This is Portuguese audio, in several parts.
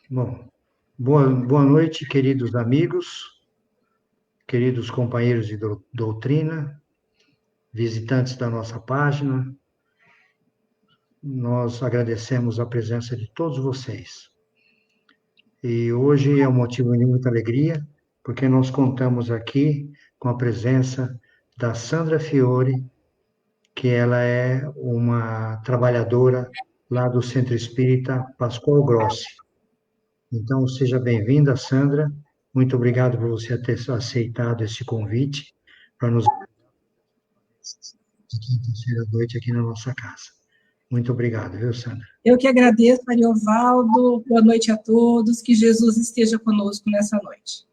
Bom, boa noite, queridos amigos, queridos companheiros de doutrina, visitantes da nossa página. Nós agradecemos a presença de todos vocês. E hoje é um motivo de muita alegria, porque nós contamos aqui com a presença da Sandra Fiore, que ela é uma trabalhadora lá do Centro Espírita Pascoal Grossi. Então, seja bem-vinda, Sandra. Muito obrigado por você ter aceitado esse convite para nos de quinta-feira à noite aqui na nossa casa. Muito obrigado, viu, Sandra? Eu que agradeço, Ariovaldo. Boa noite a todos. Que Jesus esteja conosco nessa noite.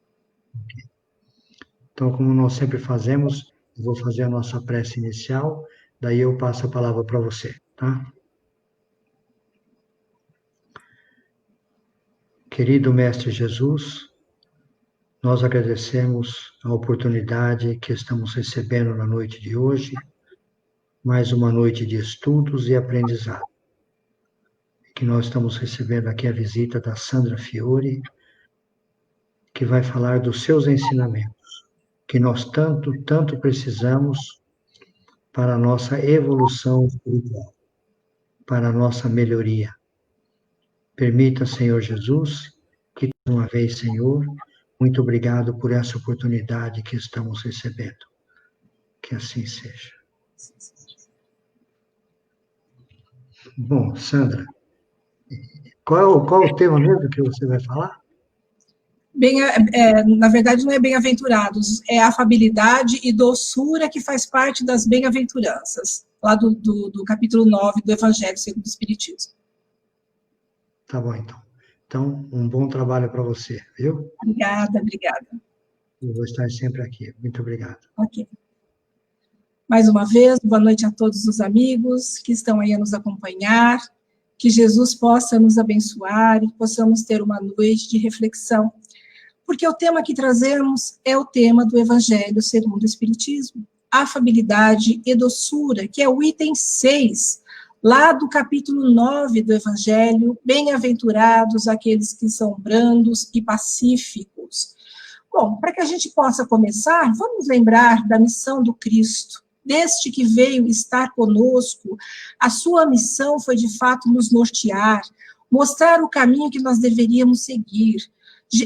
Então, como nós sempre fazemos, eu vou fazer a nossa prece inicial, daí eu passo a palavra para você, tá? Querido Mestre Jesus, nós agradecemos a oportunidade que estamos recebendo na noite de hoje, mais uma noite de estudos e aprendizado. Que nós estamos recebendo aqui a visita da Sandra Fiore, que vai falar dos seus ensinamentos, que nós tanto precisamos para a nossa evolução espiritual, para a nossa melhoria. Permita, Senhor Jesus, que uma vez, Senhor, muito obrigado por essa oportunidade que estamos recebendo. Que assim seja. Bom, Sandra, qual o tema mesmo que você vai falar? Na verdade, não é bem-aventurados, é afabilidade e doçura que faz parte das bem-aventuranças, lá do capítulo 9 do Evangelho segundo o Espiritismo. Tá bom, então. Então, um bom trabalho para você, viu? Obrigada. Eu vou estar sempre aqui. Muito obrigado. Ok. Mais uma vez, boa noite a todos os amigos que estão aí a nos acompanhar, que Jesus possa nos abençoar e que possamos ter uma noite de reflexão, porque o tema que trazemos é o tema do Evangelho segundo o Espiritismo, afabilidade e doçura, que é o item 6, lá do capítulo 9 do Evangelho, bem-aventurados aqueles que são brandos e pacíficos. Bom, para que a gente possa começar, vamos lembrar da missão do Cristo. Deste que veio estar conosco, a sua missão foi de fato nos nortear, mostrar o caminho que nós deveríamos seguir.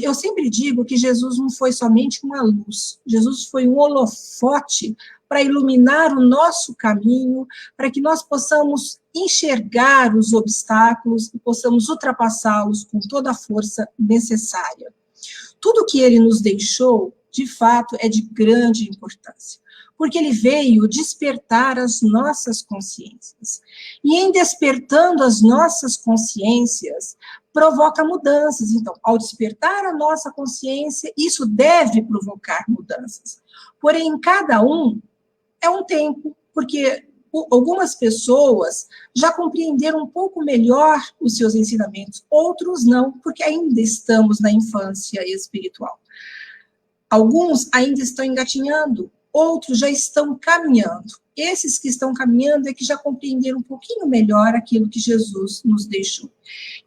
Eu sempre digo que Jesus não foi somente uma luz, Jesus foi um holofote para iluminar o nosso caminho, para que nós possamos enxergar os obstáculos e possamos ultrapassá-los com toda a força necessária. Tudo que ele nos deixou, de fato, é de grande importância, porque ele veio despertar as nossas consciências. E em despertando as nossas consciências, provoca mudanças. Então, ao despertar a nossa consciência, isso deve provocar mudanças. Porém, em cada um, é um tempo, porque algumas pessoas já compreenderam um pouco melhor os seus ensinamentos, outros não, porque ainda estamos na infância espiritual. Alguns ainda estão engatinhando, outros já estão caminhando. Esses que estão caminhando é que já compreenderam um pouquinho melhor aquilo que Jesus nos deixou.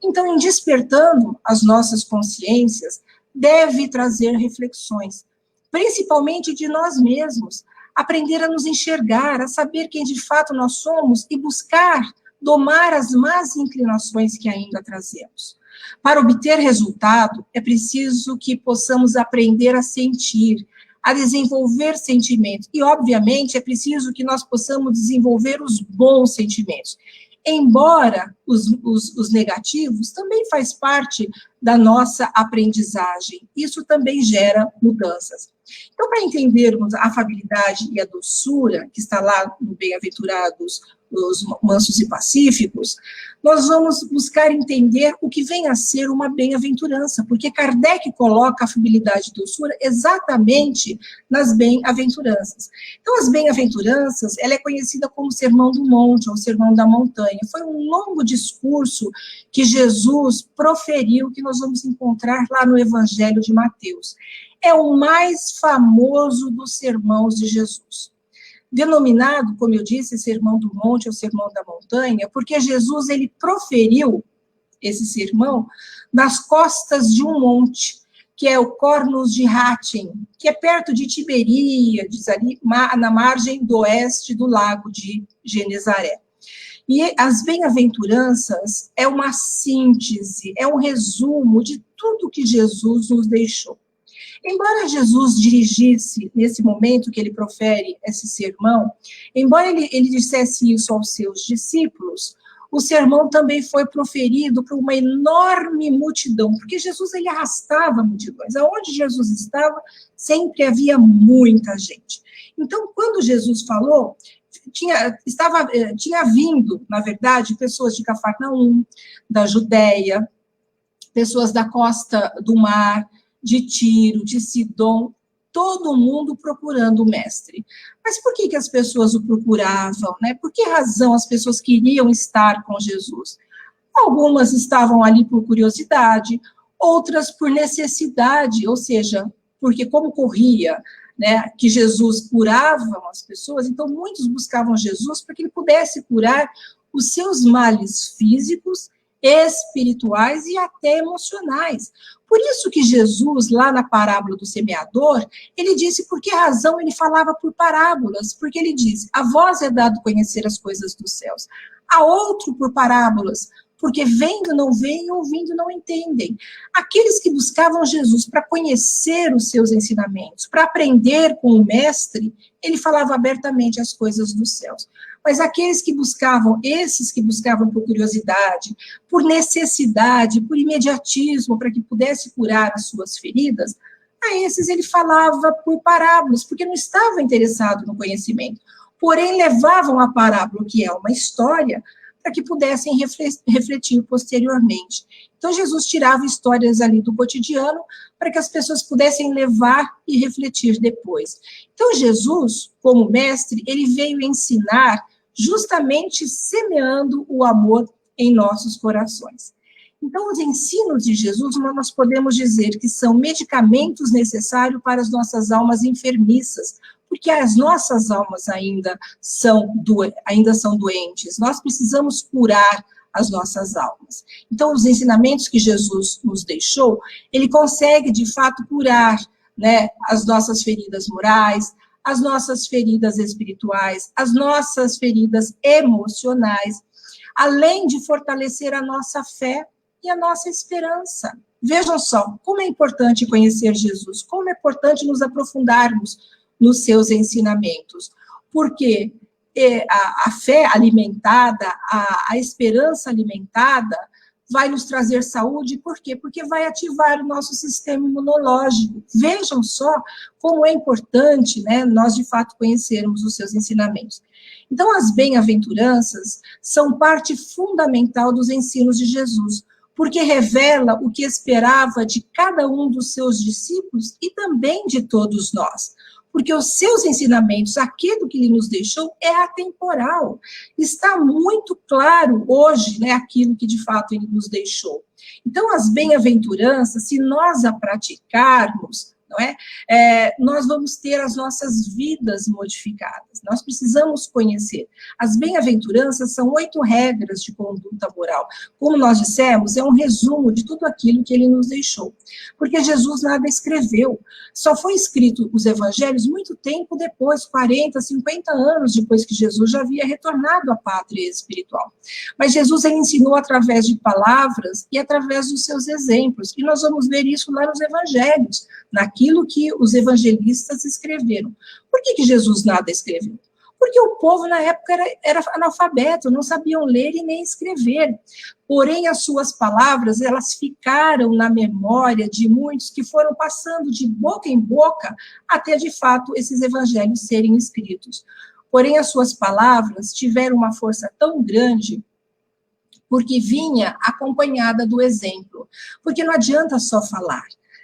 Então, em despertando as nossas consciências, deve trazer reflexões, principalmente de nós mesmos, aprender a nos enxergar, a saber quem de fato nós somos e buscar domar as más inclinações que ainda trazemos. Para obter resultado, é preciso que possamos aprender a sentir, a desenvolver sentimentos. E, obviamente, é preciso que nós possamos desenvolver os bons sentimentos. Embora os negativos também faz parte da nossa aprendizagem. Isso também gera mudanças. Então, para entendermos a afabilidade e a doçura, que está lá no Bem-aventurados os mansos e pacíficos, nós vamos buscar entender o que vem a ser uma bem-aventurança, porque Kardec coloca a afabilidade e doçura exatamente nas bem-aventuranças. Então, as bem-aventuranças, ela é conhecida como Sermão do Monte, ou Sermão da Montanha. Foi um longo discurso que Jesus proferiu, que nós vamos encontrar lá no Evangelho de Mateus. É o mais famoso dos sermãos de Jesus. Denominado, como eu disse, Sermão do Monte ou Sermão da Montanha, porque Jesus, ele proferiu esse sermão nas costas de um monte, que é o Cornos de Hattin, que é perto de Tiberíades, ali na margem do oeste do lago de Genezaré. E as bem-aventuranças é uma síntese, é um resumo de tudo que Jesus nos deixou. Embora Jesus dirigisse, nesse momento que ele profere esse sermão, embora ele dissesse isso aos seus discípulos, o sermão também foi proferido por uma enorme multidão, porque Jesus ele arrastava multidões. Aonde Jesus estava, sempre havia muita gente. Então, quando Jesus falou, tinha vindo, na verdade, pessoas de Cafarnaum, da Judéia, pessoas da costa do mar, de Tiro, de Sidom, todo mundo procurando o mestre. Mas por que as pessoas o procuravam, né? Por que razão as pessoas queriam estar com Jesus? Algumas estavam ali por curiosidade, outras por necessidade, ou seja, porque como corria, né, que Jesus curava as pessoas, então muitos buscavam Jesus para que ele pudesse curar os seus males físicos, espirituais e até emocionais. Por isso que Jesus, lá na parábola do semeador, ele disse por que razão ele falava por parábolas, porque ele disse, a vós é dado conhecer as coisas dos céus, a outro por parábolas, porque vendo não veem, ouvindo não entendem. Aqueles que buscavam Jesus para conhecer os seus ensinamentos, para aprender com o mestre, ele falava abertamente as coisas dos céus. Mas aqueles que buscavam, esses que buscavam por curiosidade, por necessidade, por imediatismo, para que pudesse curar as suas feridas, a esses ele falava por parábolas, porque não estava interessado no conhecimento. Porém, levavam a parábola, que é uma história, para que pudessem refletir posteriormente. Então, Jesus tirava histórias ali do cotidiano para que as pessoas pudessem levar e refletir depois. Então, Jesus, como mestre, ele veio ensinar justamente semeando o amor em nossos corações. Então, os ensinos de Jesus, nós podemos dizer que são medicamentos necessários para as nossas almas enfermiças, porque as nossas almas ainda são doentes. Nós precisamos curar as nossas almas. Então, os ensinamentos que Jesus nos deixou, ele consegue, de fato, curar, né, as nossas feridas morais, as nossas feridas espirituais, as nossas feridas emocionais, além de fortalecer a nossa fé e a nossa esperança. Vejam só, como é importante conhecer Jesus, como é importante nos aprofundarmos nos seus ensinamentos, porque a fé alimentada, a esperança alimentada, vai nos trazer saúde, por quê? Porque vai ativar o nosso sistema imunológico. Vejam só como é importante, né, nós, de fato, conhecermos os seus ensinamentos. Então, as bem-aventuranças são parte fundamental dos ensinos de Jesus, porque revela o que esperava de cada um dos seus discípulos e também de todos nós. Porque os seus ensinamentos, aquilo que ele nos deixou, é atemporal. Está muito claro hoje, né, aquilo que de fato ele nos deixou. Então, as bem-aventuranças, se nós a praticarmos, não é? Nós vamos ter as nossas vidas modificadas. Nós precisamos conhecer. As bem-aventuranças são 8 regras de conduta moral. Como nós dissemos, é um resumo de tudo aquilo que ele nos deixou. Porque Jesus nada escreveu. Só foi escrito os evangelhos muito tempo depois, 40, 50 anos depois que Jesus já havia retornado à pátria espiritual. Mas Jesus ele ensinou através de palavras e através dos seus exemplos. E nós vamos ver isso lá nos evangelhos, naquilo que os evangelistas escreveram. Por que Jesus nada escreveu? Porque o povo, na época, era analfabeto, não sabiam ler e nem escrever. Porém, as suas palavras, elas ficaram na memória de muitos que foram passando de boca em boca até, de fato, esses evangelhos serem escritos. Porém, as suas palavras tiveram uma força tão grande porque vinha acompanhada do exemplo. Porque não adianta só falar.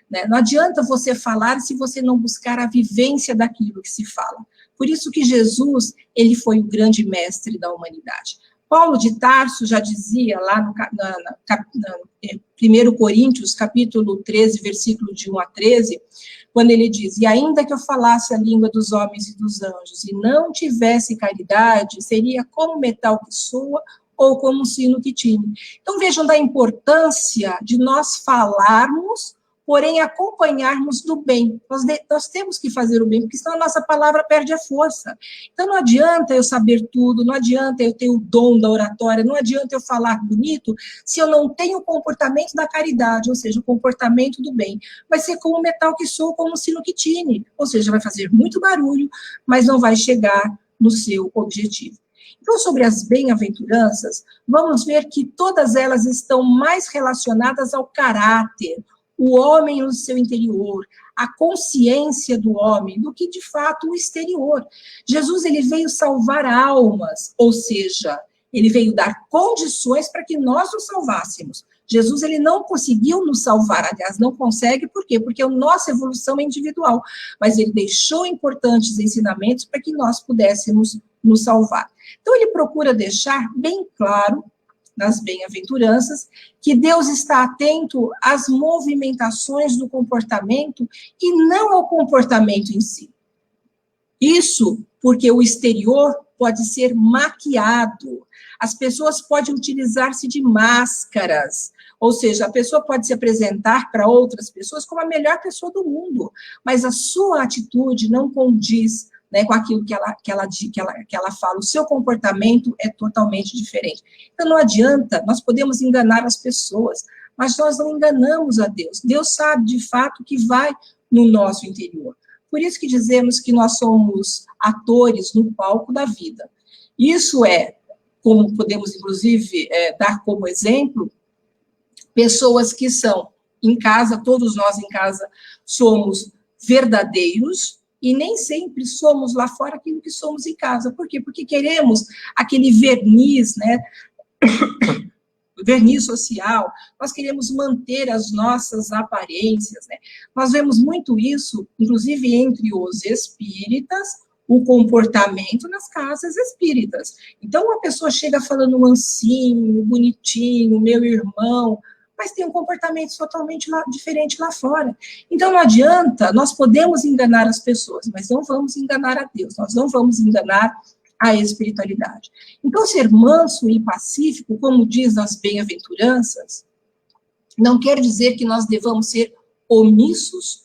Né? Não adianta você falar se você não buscar a vivência daquilo que se fala. Por isso que Jesus, ele foi o grande mestre da humanidade. Paulo de Tarso já dizia lá no 1 Coríntios, capítulo 13, versículo de 1 a 13, quando ele diz, e ainda que eu falasse a língua dos homens e dos anjos, e não tivesse caridade, seria como metal que soa ou como um sino que tine. Então, vejam da importância de nós falarmos, porém acompanharmos do bem. Nós temos que fazer o bem, porque senão a nossa palavra perde a força. Então, não adianta eu saber tudo, não adianta eu ter o dom da oratória, não adianta eu falar bonito, se eu não tenho o comportamento da caridade, ou seja, o comportamento do bem. Vai ser como o metal que soa, como o sino que tine, ou seja, vai fazer muito barulho, mas não vai chegar no seu objetivo. Então, sobre as bem-aventuranças, vamos ver que todas elas estão mais relacionadas ao caráter, o homem no seu interior, a consciência do homem, do que, de fato, o exterior. Jesus, ele veio salvar almas, ou seja, ele veio dar condições para que nós nos salvássemos. Jesus, ele não conseguiu nos salvar, aliás, não consegue, por quê? Porque a nossa evolução é individual, mas ele deixou importantes ensinamentos para que nós pudéssemos nos salvar. Então, ele procura deixar bem claro, nas bem-aventuranças, que Deus está atento às movimentações do comportamento e não ao comportamento em si. Isso porque o exterior pode ser maquiado, as pessoas podem utilizar-se de máscaras, ou seja, a pessoa pode se apresentar para outras pessoas como a melhor pessoa do mundo, mas a sua atitude não condiz, né, com aquilo que ela fala, o seu comportamento é totalmente diferente. Então, não adianta, nós podemos enganar as pessoas, mas nós não enganamos a Deus. Deus sabe, de fato, o que vai no nosso interior. Por isso que dizemos que nós somos atores no palco da vida. Isso é, como podemos, inclusive, dar como exemplo, pessoas que são, em casa, todos nós em casa, somos verdadeiros, e nem sempre somos lá fora aquilo que somos em casa. Por quê? Porque queremos aquele verniz, né? Verniz social, nós queremos manter as nossas aparências, né? Nós vemos muito isso, inclusive entre os espíritas, o comportamento nas casas espíritas. Então, uma pessoa chega falando mansinho, bonitinho, meu irmão, mas tem um comportamento totalmente diferente lá fora. Então, não adianta, nós podemos enganar as pessoas, mas não vamos enganar a Deus, nós não vamos enganar a espiritualidade. Então, ser manso e pacífico, como diz nas bem-aventuranças, não quer dizer que nós devamos ser omissos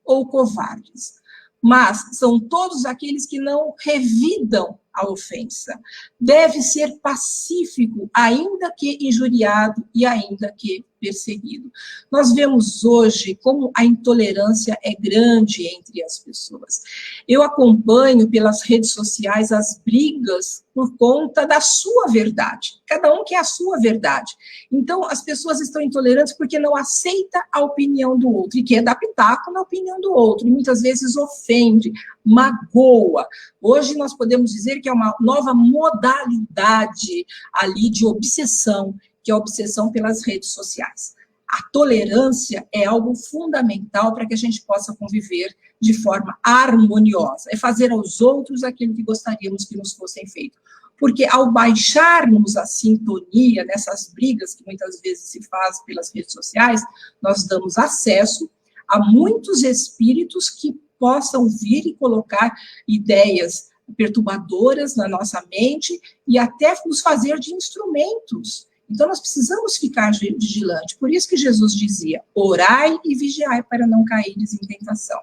ou covardes, mas são todos aqueles que não revidam a ofensa. Deve ser pacífico, ainda que injuriado e ainda que perseguido. Nós vemos hoje como a intolerância é grande entre as pessoas. Eu acompanho pelas redes sociais as brigas por conta da sua verdade. Cada um quer a sua verdade. Então, as pessoas estão intolerantes porque não aceita a opinião do outro e quer dar pitaco na opinião do outro. E muitas vezes ofende, magoa. Hoje nós podemos dizer que é uma nova modalidade ali de obsessão, que é a obsessão pelas redes sociais. A tolerância é algo fundamental para que a gente possa conviver de forma harmoniosa. É fazer aos outros aquilo que gostaríamos que nos fossem feito. Porque ao baixarmos a sintonia nessas brigas que muitas vezes se faz pelas redes sociais, nós damos acesso a muitos espíritos que possam vir e colocar ideias perturbadoras na nossa mente e até nos fazer de instrumentos. Então, nós precisamos ficar vigilantes. Por isso que Jesus dizia, orai e vigiai para não caíres em tentação.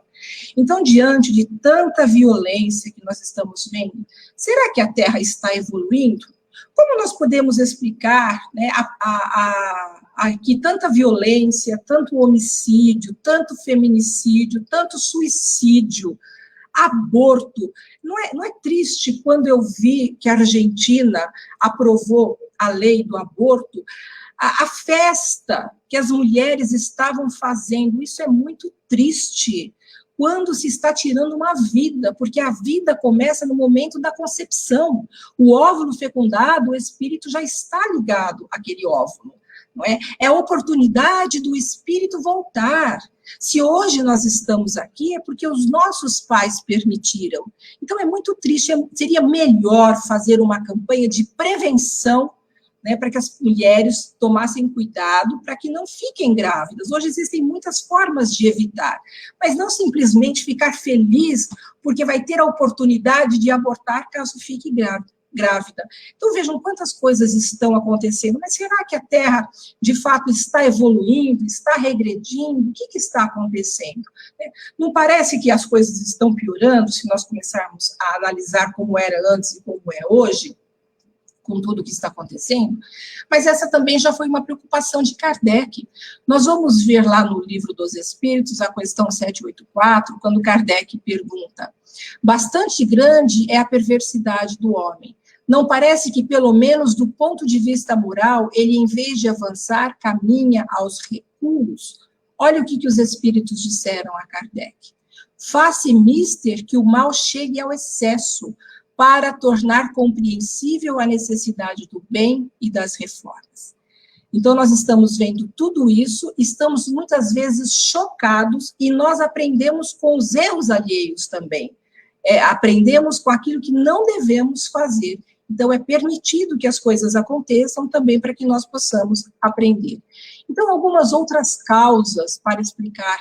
Então, diante de tanta violência que nós estamos vendo, será que a Terra está evoluindo? Como nós podemos explicar, né, que tanta violência, tanto homicídio, tanto feminicídio, tanto suicídio, aborto? Não é triste quando eu vi que a Argentina aprovou a lei do aborto, a festa que as mulheres estavam fazendo? Isso é muito triste, quando se está tirando uma vida, porque a vida começa no momento da concepção. O óvulo fecundado, o espírito já está ligado àquele óvulo, não é? É a oportunidade do espírito voltar. Se hoje nós estamos aqui, é porque os nossos pais permitiram. Então, é muito triste, seria melhor fazer uma campanha de prevenção, né, para que as mulheres tomassem cuidado, para que não fiquem grávidas. Hoje existem muitas formas de evitar, mas não simplesmente ficar feliz porque vai ter a oportunidade de abortar caso fique grávida. grávida. Então, vejam quantas coisas estão acontecendo. Mas será que a Terra, de fato, está evoluindo, está regredindo? O que está acontecendo? Não parece que as coisas estão piorando, se nós começarmos a analisar como era antes e como é hoje, com tudo o que está acontecendo? Mas essa também já foi uma preocupação de Kardec. Nós vamos ver lá no Livro dos Espíritos, a questão 784, quando Kardec pergunta: bastante grande é a perversidade do homem. Não parece que, pelo menos do ponto de vista moral, ele, em vez de avançar, caminha aos recuos? Olha o que os espíritos disseram a Kardec. Faça mister que o mal chegue ao excesso, para tornar compreensível a necessidade do bem e das reformas. Então, nós estamos vendo tudo isso, estamos muitas vezes chocados, e nós aprendemos com os erros alheios também. Aprendemos com aquilo que não devemos fazer. Então, é permitido que as coisas aconteçam também para que nós possamos aprender. Então, algumas outras causas para explicar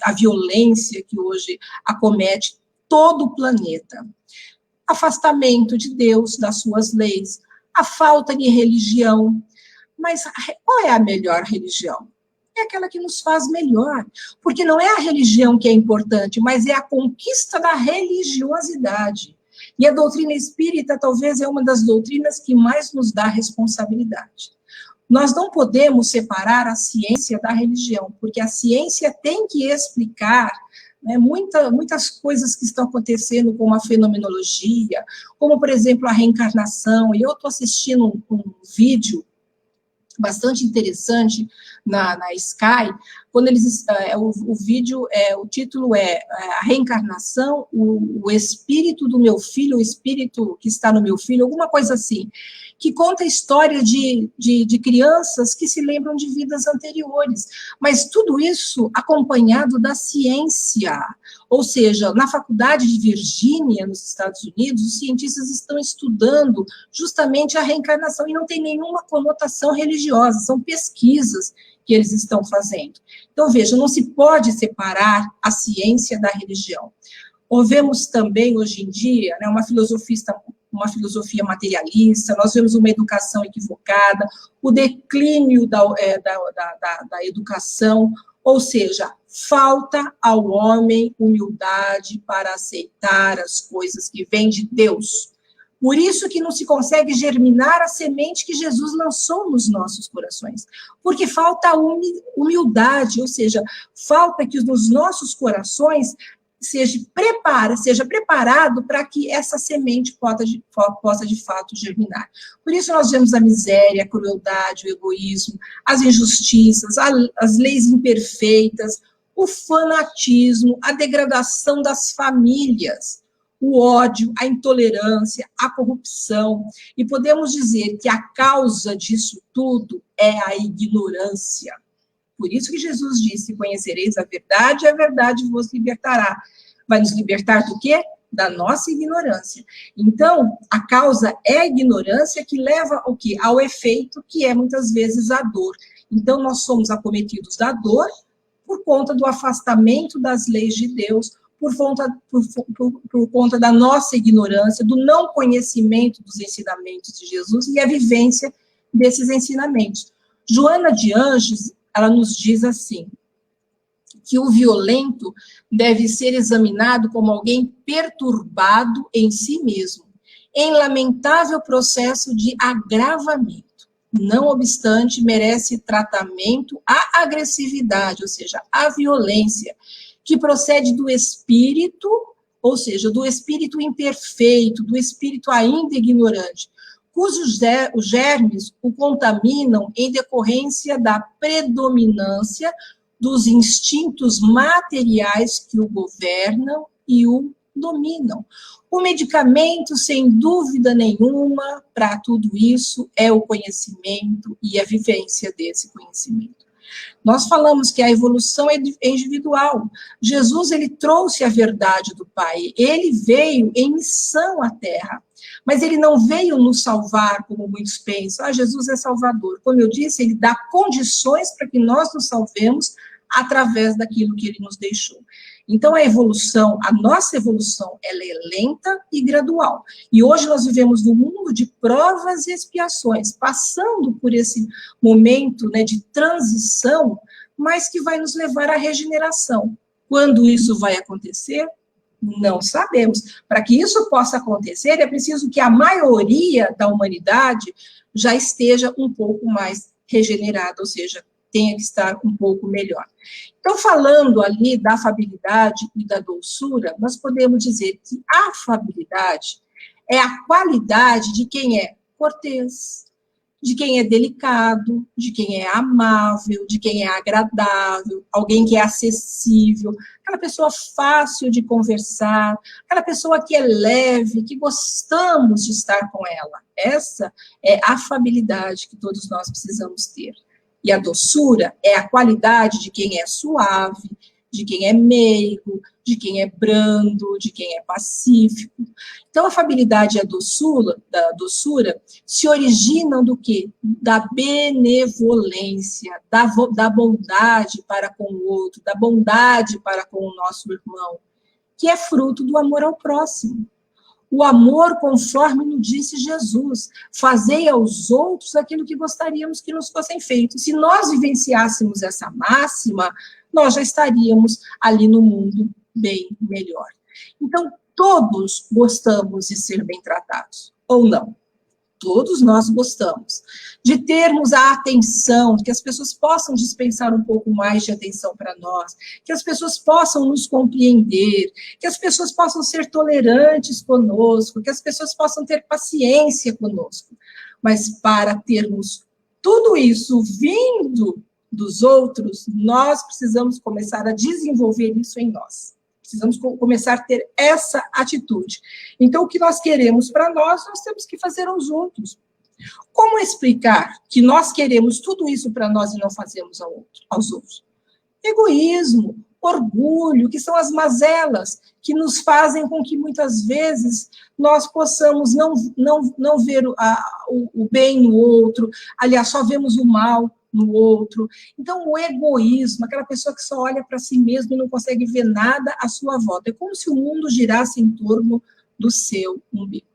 a violência que hoje acomete todo o planeta. Afastamento de Deus, das suas leis, a falta de religião. Mas qual é a melhor religião? É aquela que nos faz melhor, porque não é a religião que é importante, mas é a conquista da religiosidade. E a doutrina espírita talvez é uma das doutrinas que mais nos dá responsabilidade. Nós não podemos separar a ciência da religião, porque a ciência tem que explicar muitas coisas que estão acontecendo, como a fenomenologia, como, por exemplo, a reencarnação. E eu estou assistindo um vídeo bastante interessante na Sky, quando eles, o vídeo, o título é A Reencarnação, o espírito do meu filho, o espírito que está no meu filho, alguma coisa assim, que conta a história de crianças que se lembram de vidas anteriores, mas tudo isso acompanhado da ciência. Ou seja, na faculdade de Virgínia, nos Estados Unidos, os cientistas estão estudando justamente a reencarnação, e não tem nenhuma conotação religiosa, são pesquisas que eles estão fazendo. Então, veja, não se pode separar a ciência da religião. Vemos também, hoje em dia, uma filosofia materialista, nós vemos uma educação equivocada, o declínio da educação, ou seja, falta ao homem humildade para aceitar as coisas que vêm de Deus. Por isso que não se consegue germinar a semente que Jesus lançou nos nossos corações, porque falta humildade, ou seja, falta que nos nossos corações seja preparado para que essa semente possa de fato germinar. Por isso nós vemos a miséria, a crueldade, o egoísmo, as injustiças, as leis imperfeitas, o fanatismo, a degradação das famílias, o ódio, a intolerância, a corrupção. E podemos dizer que a causa disso tudo é a ignorância. Por isso que Jesus disse: conhecereis a verdade vos libertará. Vai nos libertar do quê? Da nossa ignorância. Então, a causa é a ignorância, que leva ao quê? Ao efeito, que é muitas vezes a dor. Então, nós somos acometidos da dor por conta do afastamento das leis de Deus, por conta da nossa ignorância, do não conhecimento dos ensinamentos de Jesus e a vivência desses ensinamentos. Joana de Anjos, ela nos diz assim, que o violento deve ser examinado como alguém perturbado em si mesmo, em lamentável processo de agravamento. Não obstante, merece tratamento a agressividade, ou seja, a violência, que procede do espírito, ou seja, do espírito imperfeito, do espírito ainda ignorante, cujos germes o contaminam em decorrência da predominância dos instintos materiais que o governam e o dominam. O medicamento, sem dúvida nenhuma, para tudo isso, é o conhecimento e a vivência desse conhecimento. Nós falamos que a evolução é individual. Jesus, ele trouxe a verdade do Pai. Ele veio em missão à Terra. Mas ele não veio nos salvar, como muitos pensam. Jesus é salvador. Como eu disse, ele dá condições para que nós nos salvemos através daquilo que ele nos deixou. Então, a nossa evolução, ela é lenta e gradual. E hoje nós vivemos num mundo de provas e expiações, passando por esse momento, né, de transição, mas que vai nos levar à regeneração. Quando isso vai acontecer? Não sabemos. Para que isso possa acontecer, é preciso que a maioria da humanidade já esteja um pouco mais regenerada, ou seja, tenha que estar um pouco melhor. Então, falando ali da afabilidade e da doçura, nós podemos dizer que a afabilidade é a qualidade de quem é cortês, de quem é delicado, de quem é amável, de quem é agradável, alguém que é acessível, aquela pessoa fácil de conversar, aquela pessoa que é leve, que gostamos de estar com ela. Essa é a afabilidade que todos nós precisamos ter. E a doçura é a qualidade de quem é suave, de quem é meigo, de quem é brando, de quem é pacífico. Então, a afabilidade e a doçura se originam do quê? Da benevolência, da bondade para com o outro, da bondade para com o nosso irmão, que é fruto do amor ao próximo. O amor, conforme nos disse Jesus, fazei aos outros aquilo que gostaríamos que nos fossem feitos. Se nós vivenciássemos essa máxima, nós já estaríamos ali no mundo bem melhor. Então, todos gostamos de ser bem tratados, ou não? Todos nós gostamos de termos a atenção, que as pessoas possam dispensar um pouco mais de atenção para nós, que as pessoas possam nos compreender, que as pessoas possam ser tolerantes conosco, que as pessoas possam ter paciência conosco. Mas para termos tudo isso vindo dos outros, nós precisamos começar a desenvolver isso em nós. Precisamos começar a ter essa atitude. Então, o que nós queremos para nós temos que fazer aos outros. Como explicar que nós queremos tudo isso para nós e não fazemos aos outros? Egoísmo, orgulho, que são as mazelas que nos fazem com que, muitas vezes, nós possamos não ver o bem no outro, aliás, só vemos o mal no outro. Então, o egoísmo, aquela pessoa que só olha para si mesmo e não consegue ver nada à sua volta. É como se o mundo girasse em torno do seu umbigo.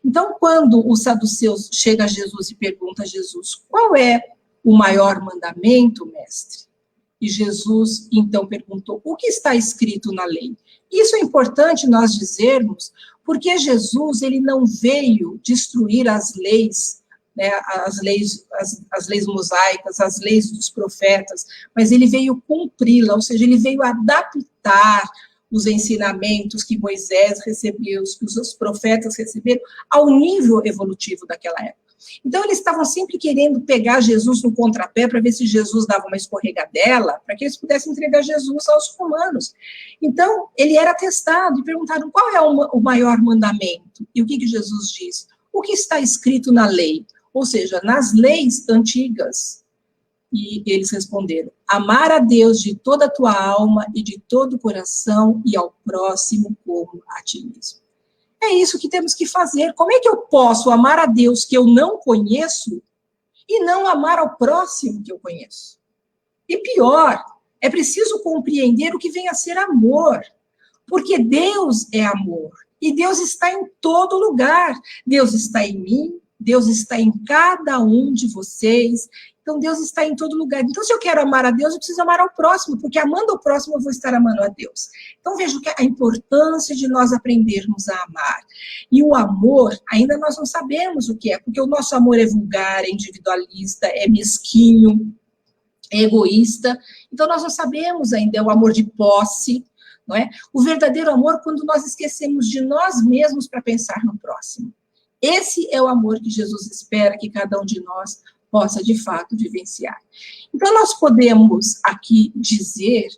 Então, quando o saduceu chega a Jesus e pergunta a Jesus, qual é o maior mandamento, mestre? E Jesus, então, perguntou, o que está escrito na lei? Isso é importante nós dizermos, porque Jesus, ele não veio destruir as leis, né, as leis mosaicas, as leis dos profetas, mas ele veio cumpri-la, ou seja, ele veio adaptar os ensinamentos que Moisés recebeu, que os profetas receberam, ao nível evolutivo daquela época. Então, eles estavam sempre querendo pegar Jesus no contrapé para ver se Jesus dava uma escorregadela, para que eles pudessem entregar Jesus aos romanos. Então, ele era testado e perguntaram qual é o maior mandamento. E o que Jesus disse? O que está escrito na lei? Ou seja, nas leis antigas. E eles responderam, amar a Deus de toda a tua alma e de todo o coração e ao próximo como a ti mesmo. É isso que temos que fazer. Como é que eu posso amar a Deus que eu não conheço e não amar ao próximo que eu conheço? E pior, é preciso compreender o que vem a ser amor, porque Deus é amor e Deus está em todo lugar. Deus está em mim, Deus está em cada um de vocês, então Deus está em todo lugar. Então, se eu quero amar a Deus, eu preciso amar ao próximo, porque amando o próximo, eu vou estar amando a Deus. Então, vejo que a importância de nós aprendermos a amar. E o amor, ainda nós não sabemos o que é, porque o nosso amor é vulgar, é individualista, é mesquinho, é egoísta. Então, nós não sabemos ainda, é o amor de posse, não é? O verdadeiro amor, quando nós esquecemos de nós mesmos para pensar no próximo. Esse é o amor que Jesus espera que cada um de nós possa, de fato, vivenciar. Então, nós podemos aqui dizer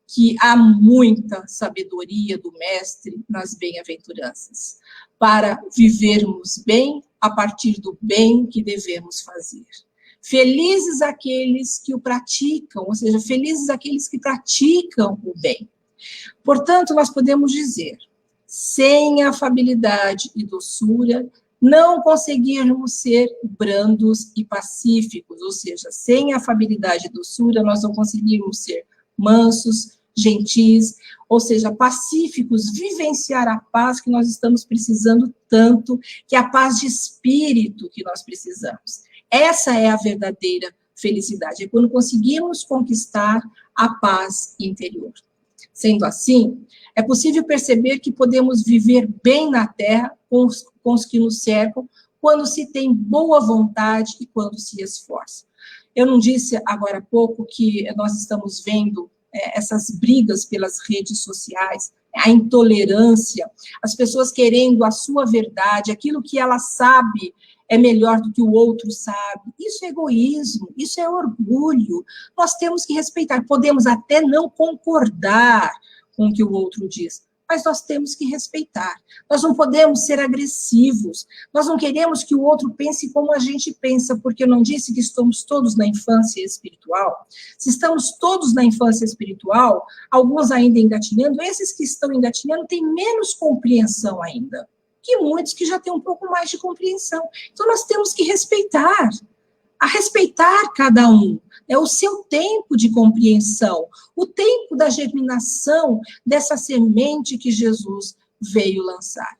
que há muita sabedoria do Mestre nas bem-aventuranças, para vivermos bem a partir do bem que devemos fazer. Felizes aqueles que o praticam, ou seja, felizes aqueles que praticam o bem. Portanto, nós podemos dizer, sem afabilidade e doçura, não conseguirmos ser brandos e pacíficos, ou seja, sem afabilidade e doçura, nós não conseguirmos ser mansos, gentis, ou seja, pacíficos, vivenciar a paz que nós estamos precisando tanto, que é a paz de espírito que nós precisamos. Essa é a verdadeira felicidade, é quando conseguimos conquistar a paz interior. Sendo assim, é possível perceber que podemos viver bem na Terra com os que nos cercam, quando se tem boa vontade e quando se esforça. Eu não disse agora há pouco que nós estamos vendo essas brigas pelas redes sociais, a intolerância, as pessoas querendo a sua verdade, aquilo que ela sabe é melhor do que o outro sabe. Isso é egoísmo, isso é orgulho. Nós temos que respeitar. Podemos até não concordar com o que o outro diz, mas nós temos que respeitar. Nós não podemos ser agressivos. Nós não queremos que o outro pense como a gente pensa, porque eu não disse que estamos todos na infância espiritual. Se estamos todos na infância espiritual, alguns ainda engatinhando, esses que estão engatinhando têm menos compreensão ainda que muitos que já têm um pouco mais de compreensão. Então, nós temos que respeitar cada um, o seu tempo de compreensão, o tempo da germinação dessa semente que Jesus veio lançar.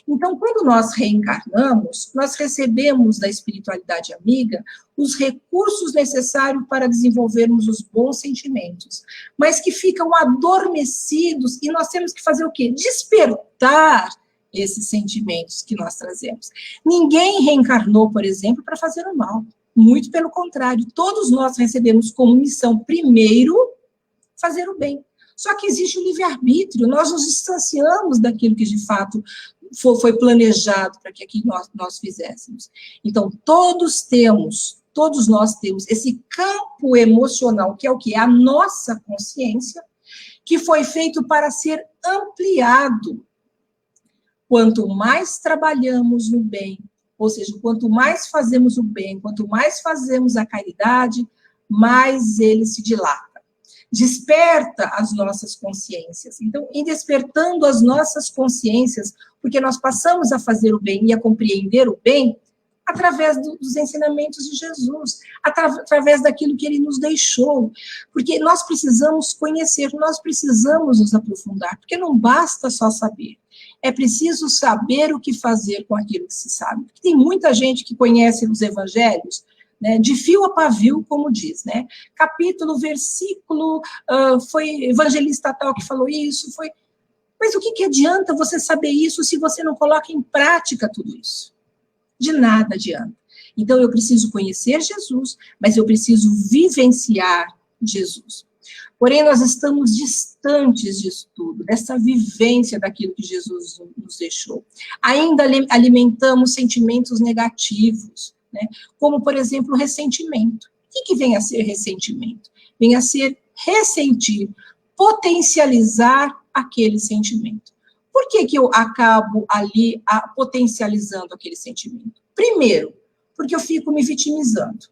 Então, quando nós reencarnamos, nós recebemos da espiritualidade amiga os recursos necessários para desenvolvermos os bons sentimentos, mas que ficam adormecidos e nós temos que fazer o quê? Despertar esses sentimentos que nós trazemos. Ninguém reencarnou, por exemplo, para fazer o mal. Muito pelo contrário, todos nós recebemos como missão, primeiro, fazer o bem. Só que existe o livre-arbítrio, nós nos distanciamos daquilo que, de fato, foi planejado para que aqui nós fizéssemos. Então, todos nós temos esse campo emocional, que é o quê? A nossa consciência, que foi feito para ser ampliado. Quanto mais trabalhamos no bem, ou seja, quanto mais fazemos o bem, quanto mais fazemos a caridade, mais ele se dilata. Desperta as nossas consciências. Então, em despertando as nossas consciências, porque nós passamos a fazer o bem e a compreender o bem, através dos ensinamentos de Jesus, através daquilo que ele nos deixou, porque nós precisamos conhecer, nós precisamos nos aprofundar, porque não basta só saber, é preciso saber o que fazer com aquilo que se sabe, porque tem muita gente que conhece os evangelhos, né, de fio a pavio, como diz, né, capítulo, versículo, foi evangelista tal que falou isso, mas o que adianta você saber isso se você não coloca em prática tudo isso? De nada adianta. Então, eu preciso conhecer Jesus, mas eu preciso vivenciar Jesus. Porém, nós estamos distantes disso tudo, dessa vivência daquilo que Jesus nos deixou. Ainda alimentamos sentimentos negativos, né? Como, por exemplo, o ressentimento. O que vem a ser ressentimento? Vem a ser ressentir, potencializar aquele sentimento. Por que eu acabo ali potencializando aquele sentimento? Primeiro, porque eu fico me vitimizando.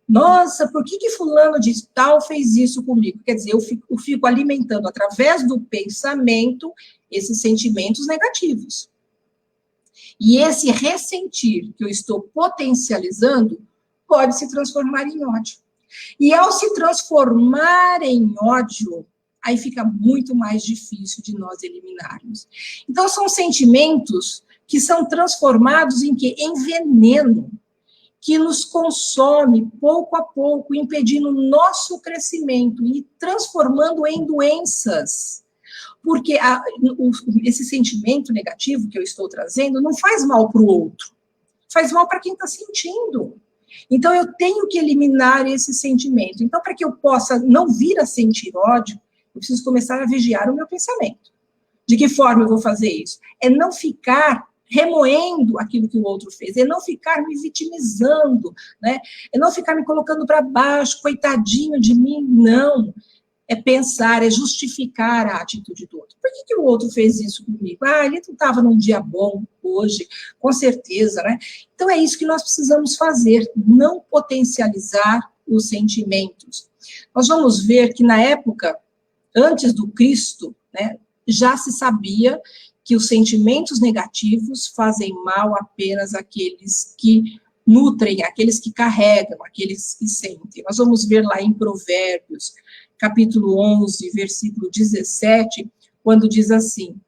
Nossa, por que fulano de tal fez isso comigo? Quer dizer, eu fico alimentando, através do pensamento, esses sentimentos negativos. E esse ressentir que eu estou potencializando pode se transformar em ódio. E ao se transformar em ódio, aí fica muito mais difícil de nós eliminarmos. Então, são sentimentos que são transformados em quê? Em veneno, que nos consome pouco a pouco, impedindo o nosso crescimento e transformando em doenças. Porque esse sentimento negativo que eu estou trazendo não faz mal para o outro, faz mal para quem está sentindo. Então, eu tenho que eliminar esse sentimento. Então, para que eu possa não vir a sentir ódio, eu preciso começar a vigiar o meu pensamento. De que forma eu vou fazer isso? É não ficar remoendo aquilo que o outro fez, é não ficar me vitimizando, né? É não ficar me colocando para baixo, coitadinho de mim, não. É pensar, é justificar a atitude do outro. Por que o outro fez isso comigo? Ele não estava num dia bom hoje, com certeza, né? Então, é isso que nós precisamos fazer, não potencializar os sentimentos. Nós vamos ver que na época, antes do Cristo, né, já se sabia que os sentimentos negativos fazem mal apenas àqueles que nutrem, àqueles que carregam, àqueles que sentem. Nós vamos ver lá em Provérbios, capítulo 11, versículo 17, quando diz assim: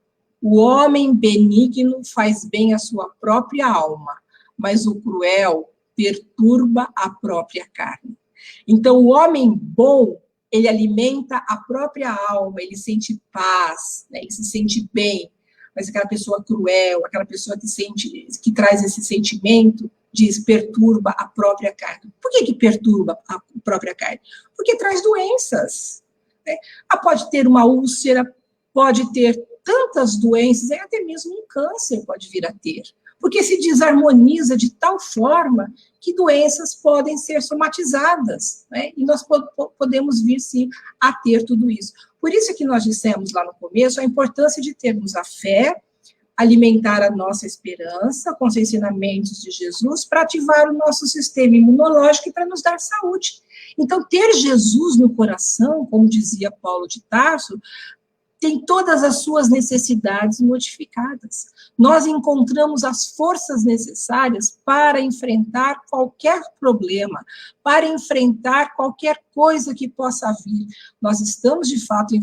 o homem benigno faz bem à sua própria alma, mas o cruel perturba a própria carne. Então, o homem bom, ele alimenta a própria alma, ele sente paz, né? Ele se sente bem. Mas aquela pessoa cruel, aquela pessoa que traz esse sentimento, diz, perturba a própria carne. Por que perturba a própria carne? Porque traz doenças, né? Pode ter uma úlcera, pode ter tantas doenças, até mesmo um câncer pode vir a ter, porque se desarmoniza de tal forma que doenças podem ser somatizadas, né? E nós podemos vir, sim, a ter tudo isso. Por isso que nós dissemos lá no começo a importância de termos a fé, alimentar a nossa esperança com os ensinamentos de Jesus para ativar o nosso sistema imunológico e para nos dar saúde. Então, ter Jesus no coração, como dizia Paulo de Tarso, tem todas as suas necessidades modificadas. Nós encontramos as forças necessárias para enfrentar qualquer problema, para enfrentar qualquer coisa que possa vir. Nós estamos, de fato,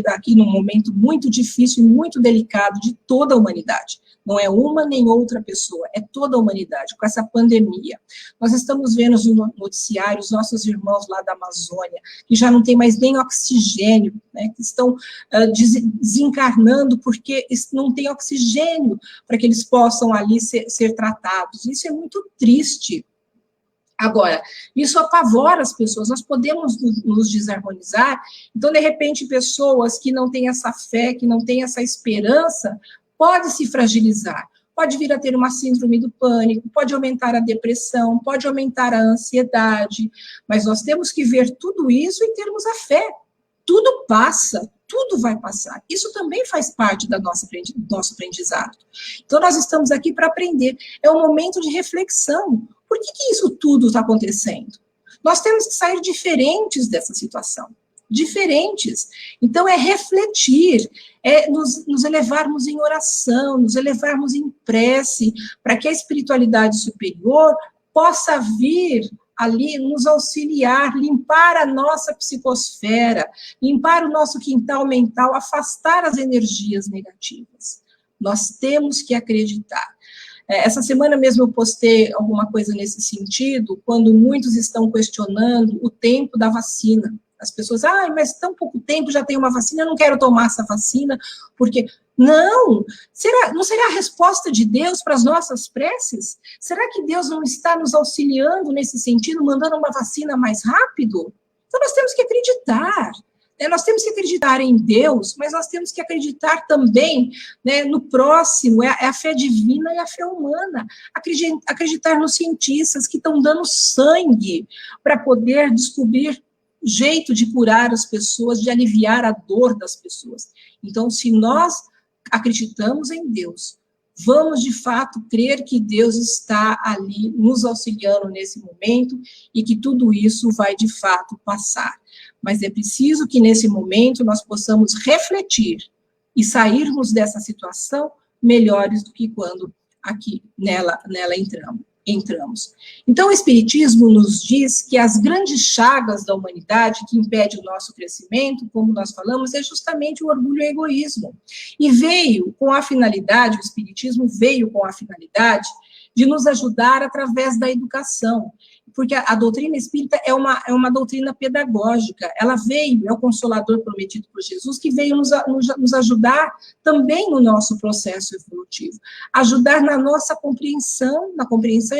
aqui num momento muito difícil e muito delicado de toda a humanidade. Não é uma nem outra pessoa, é toda a humanidade, com essa pandemia. Nós estamos vendo no noticiário os nossos irmãos lá da Amazônia, que já não tem mais nem oxigênio, né, que estão desencarnando porque não tem oxigênio para que eles possam ali ser tratados. Isso é muito triste. Agora, isso apavora as pessoas, nós podemos nos desarmonizar, então, de repente, pessoas que não têm essa fé, que não têm essa esperança, pode se fragilizar, pode vir a ter uma síndrome do pânico, pode aumentar a depressão, pode aumentar a ansiedade, mas nós temos que ver tudo isso e termos a fé. Tudo passa, tudo vai passar. Isso também faz parte do nosso aprendizado. Então, nós estamos aqui para aprender. É um momento de reflexão. Por que isso tudo está acontecendo? Nós temos que sair diferentes dessa situação. Diferentes. Então, é refletir, é nos elevarmos em oração, nos elevarmos em prece, para que a espiritualidade superior possa vir ali nos auxiliar, limpar a nossa psicosfera, limpar o nosso quintal mental, afastar as energias negativas. Nós temos que acreditar. Essa semana mesmo eu postei alguma coisa nesse sentido, quando muitos estão questionando o tempo da vacina. As pessoas, mas tão pouco tempo, já tem uma vacina, eu não quero tomar essa vacina, porque... Não será a resposta de Deus para as nossas preces? Será que Deus não está nos auxiliando nesse sentido, mandando uma vacina mais rápido? Então, nós temos que acreditar. Nós temos que acreditar em Deus, mas nós temos que acreditar também, né, no próximo, é a fé divina e a fé humana. Acreditar nos cientistas que estão dando sangue para poder descobrir jeito de curar as pessoas, de aliviar a dor das pessoas. Então, se nós acreditamos em Deus, vamos de fato crer que Deus está ali nos auxiliando nesse momento e que tudo isso vai de fato passar. Mas é preciso que nesse momento nós possamos refletir e sairmos dessa situação melhores do que quando aqui nela entramos. Então, o Espiritismo nos diz que as grandes chagas da humanidade que impedem o nosso crescimento, como nós falamos, é justamente o orgulho e o egoísmo. E o Espiritismo veio com a finalidade de nos ajudar através da educação, porque a doutrina espírita é uma doutrina pedagógica, ela veio, é o Consolador prometido por Jesus, que veio nos ajudar também no nosso processo evolutivo, ajudar na nossa compreensão, e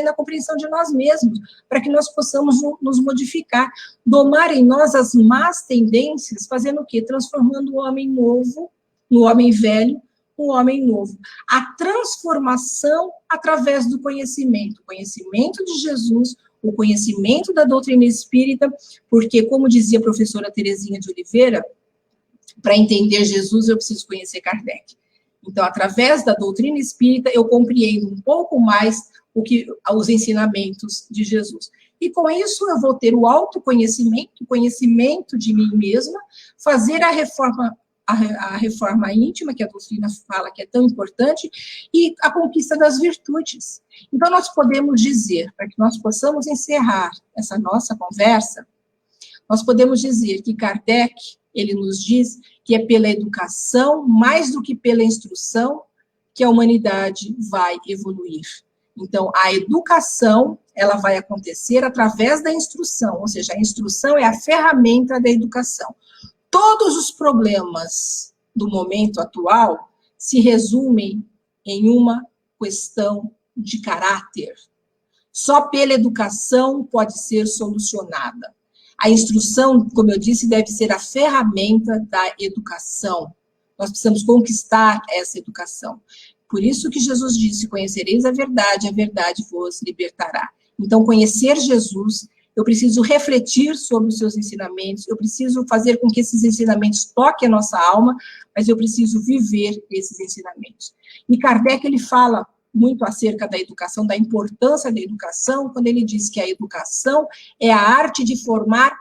na compreensão de nós mesmos, para que nós possamos nos modificar, domar em nós as más tendências, fazendo o quê? Transformando o homem novo, no homem velho, um homem novo. A transformação através do conhecimento de Jesus, o conhecimento da doutrina espírita, porque, como dizia a professora Terezinha de Oliveira, para entender Jesus eu preciso conhecer Kardec. Então, através da doutrina espírita, eu compreendo um pouco mais os ensinamentos de Jesus. E com isso eu vou ter o autoconhecimento, o conhecimento de mim mesma, fazer a reforma íntima, que a doutrina fala que é tão importante, e a conquista das virtudes. Então, nós podemos dizer, para que nós possamos encerrar essa nossa conversa, nós podemos dizer que Kardec, ele nos diz que é pela educação, mais do que pela instrução, que a humanidade vai evoluir. Então, a educação, ela vai acontecer através da instrução, ou seja, a instrução é a ferramenta da educação. Todos os problemas do momento atual se resumem em uma questão de caráter. Só pela educação pode ser solucionada. A instrução, como eu disse, deve ser a ferramenta da educação. Nós precisamos conquistar essa educação. Por isso que Jesus disse, conhecereis a verdade vos libertará. Então, conhecer Jesus, eu preciso refletir sobre os seus ensinamentos, eu preciso fazer com que esses ensinamentos toquem a nossa alma, mas eu preciso viver esses ensinamentos. E Kardec, ele fala muito acerca da educação, da importância da educação, quando ele diz que a educação é a arte de formar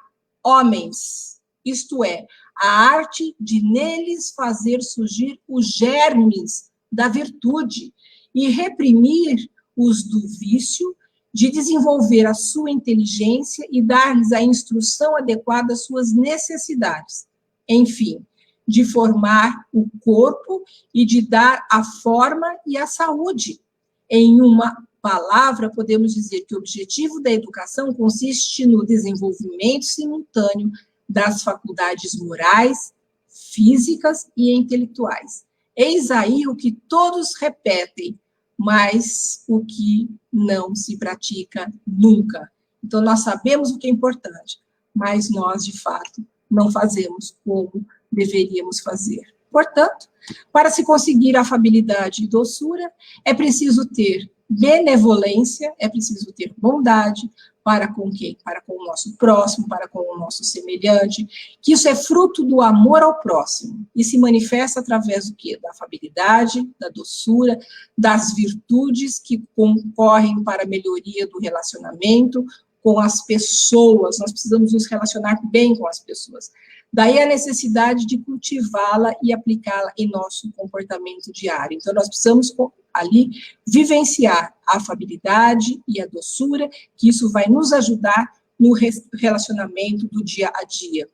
homens, isto é, a arte de neles fazer surgir os germes da virtude e reprimir os do vício, de desenvolver a sua inteligência e dar-lhes a instrução adequada às suas necessidades. Enfim, de formar o corpo e de dar a forma e a saúde. Em uma palavra, podemos dizer que o objetivo da educação consiste no desenvolvimento simultâneo das faculdades morais, físicas e intelectuais. Eis aí o que todos repetem, mas o que não se pratica nunca. Então, nós sabemos o que é importante, mas nós, de fato, não fazemos como deveríamos fazer. Portanto, para se conseguir afabilidade e doçura, é preciso ter benevolência, é preciso ter bondade para com quem? Para com o nosso próximo, para com o nosso semelhante, que isso é fruto do amor ao próximo, e se manifesta através do quê? Da afabilidade, da doçura, das virtudes que concorrem para a melhoria do relacionamento com as pessoas. Nós precisamos nos relacionar bem com as pessoas. Daí a necessidade de cultivá-la e aplicá-la em nosso comportamento diário. Então, nós precisamos ali vivenciar a afabilidade e a doçura, que isso vai nos ajudar no relacionamento do dia a dia.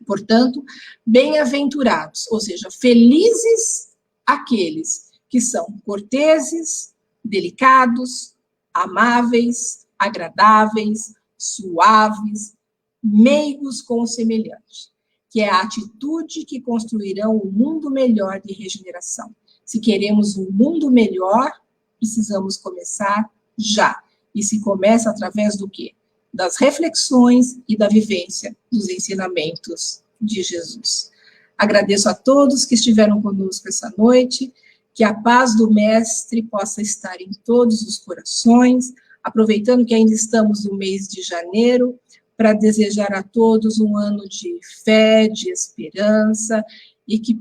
Portanto, bem-aventurados, ou seja, felizes aqueles que são corteses, delicados, amáveis, agradáveis, suaves, meigos com o semelhante, que é a atitude que construirão um mundo melhor de regeneração. Se queremos um mundo melhor, precisamos começar já. E se começa através do quê? Das reflexões e da vivência dos ensinamentos de Jesus. Agradeço a todos que estiveram conosco essa noite, que a paz do Mestre possa estar em todos os corações, aproveitando que ainda estamos no mês de janeiro, para desejar a todos um ano de fé, de esperança, e que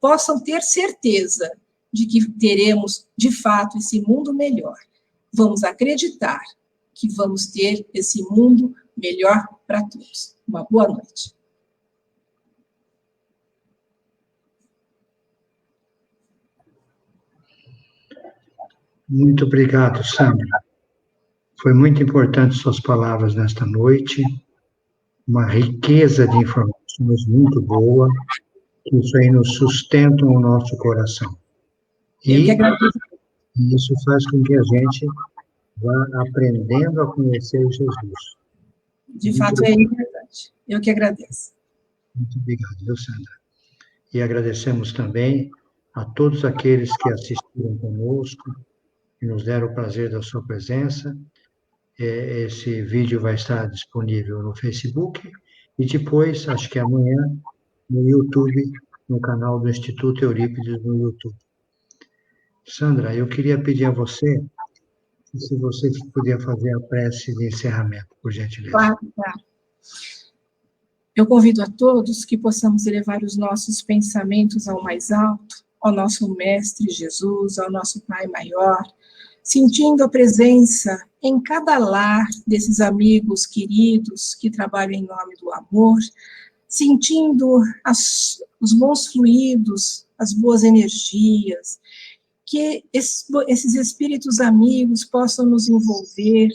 possam ter certeza de que teremos, de fato, esse mundo melhor. Vamos acreditar que vamos ter esse mundo melhor para todos. Uma boa noite. Muito obrigado, Sandra. Foi muito importante suas palavras nesta noite, uma riqueza de informações muito boa, que isso aí nos sustenta o nosso coração. E isso faz com que a gente vá aprendendo a conhecer Jesus. De fato, é importante. Eu que agradeço. Muito obrigado, viu, Sandra? E agradecemos também a todos aqueles que assistiram conosco, que nos deram o prazer da sua presença. Esse vídeo vai estar disponível no Facebook e depois, acho que amanhã, no YouTube, no canal do Instituto Eurípides no YouTube. Sandra, eu queria pedir a você, se você podia fazer a prece de encerramento, por gentileza. Claro, claro. Eu convido a todos que possamos elevar os nossos pensamentos ao mais alto, ao nosso Mestre Jesus, ao nosso Pai Maior, sentindo a presença em cada lar desses amigos queridos que trabalham em nome do amor, sentindo os bons fluidos, as boas energias, que esses espíritos amigos possam nos envolver,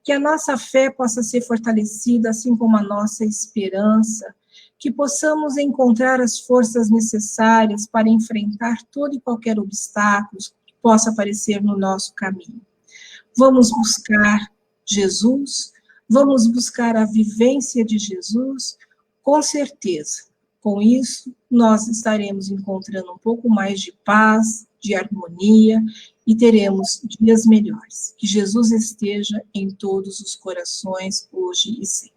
que a nossa fé possa ser fortalecida, assim como a nossa esperança, que possamos encontrar as forças necessárias para enfrentar todo e qualquer obstáculo que possa aparecer no nosso caminho. Vamos buscar Jesus, vamos buscar a vivência de Jesus, com certeza. Com isso, nós estaremos encontrando um pouco mais de paz, de harmonia, e teremos dias melhores. Que Jesus esteja em todos os corações, hoje e sempre.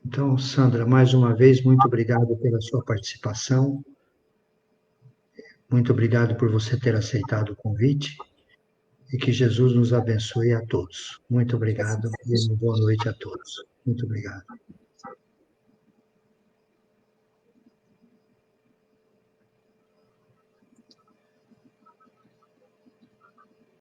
Então, Sandra, mais uma vez, muito obrigado pela sua participação. Muito obrigado por você ter aceitado o convite. E que Jesus nos abençoe a todos. Muito obrigado e uma boa noite a todos. Muito obrigado.